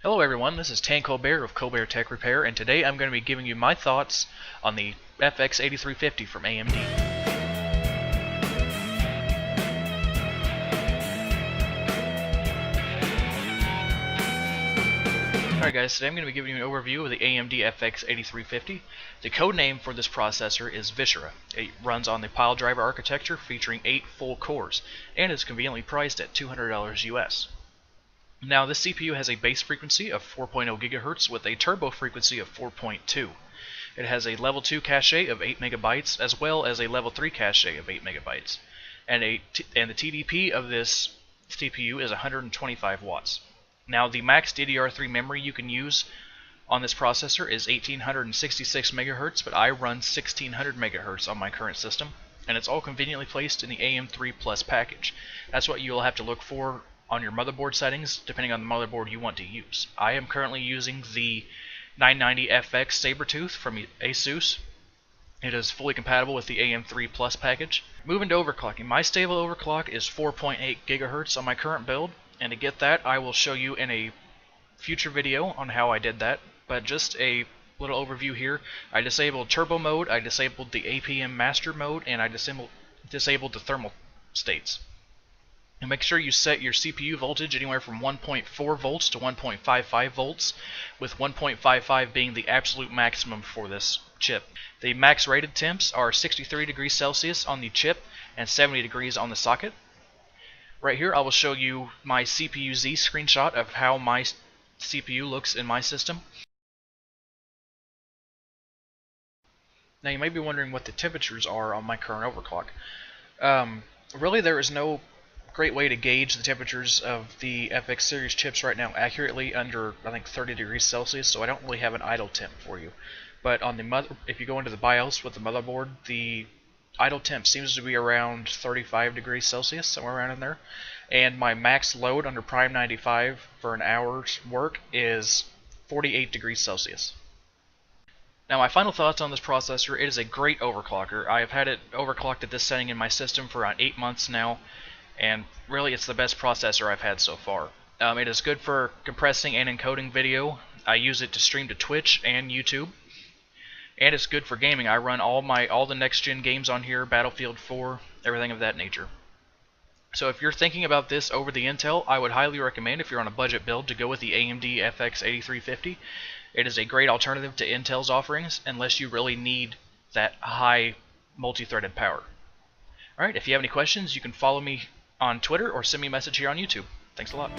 Hello everyone, this is Tan Colbert of Colbert Tech Repair, and today I'm going to be giving you my thoughts on the FX8350 from AMD. Alright guys, today I'm going to be giving you an overview of the AMD FX8350. The code name for this processor is Viscera. It runs on the pile driver architecture featuring 8 full cores, and is conveniently priced at $200 US. Now, this CPU has a base frequency of 4.0 GHz with a turbo frequency of 4.2. It has a level 2 cache of 8 MB as well as a level 3 cache of 8 MB. And the TDP of this CPU is 125 watts. Now, the max DDR3 memory you can use on this processor is 1866 MHz, but I run 1600 MHz on my current system, and it's all conveniently placed in the AM3 Plus package. That's what you'll have to look for on your motherboard settings, depending on the motherboard you want to use. I am currently using the 990FX Sabertooth from ASUS. It is fully compatible with the AM3 Plus package. Moving to overclocking, my stable overclock is 4.8 GHz on my current build, and to get that I will show you in a future video on how I did that, but just a little overview here. I disabled turbo mode, I disabled the APM master mode, and I disabled the thermal states. And make sure you set your CPU voltage anywhere from 1.4 volts to 1.55 volts, with 1.55 being the absolute maximum for this chip. The max rated temps are 63 degrees Celsius on the chip and 70 degrees on the socket. Right here I will show you my CPU-Z screenshot of how my CPU looks in my system. Now you may be wondering what the temperatures are on my current overclock. Really there is no great way to gauge the temperatures of the FX series chips right now accurately under, I think, 30 degrees Celsius, so I don't really have an idle temp for you. But on the if you go into the BIOS with the motherboard, the idle temp seems to be around 35 degrees Celsius, somewhere around in there. And my max load under Prime 95 for an hour's work is 48 degrees Celsius. Now my final thoughts on this processor: it is a great overclocker. I have had it overclocked at this setting in my system for around 8 months now, and really it's the best processor I've had so far. It is good for compressing and encoding video. I use it to stream to Twitch and YouTube, and it's good for gaming. I run all the next gen games on here, Battlefield 4, everything of that nature. So if you're thinking about this over the Intel, I would highly recommend, if you're on a budget build, to go with the AMD FX8350. It is a great alternative to Intel's offerings unless you really need that high multi-threaded power. Alright, if you have any questions, you can follow me on Twitter or send me a message here on YouTube. Thanks a lot.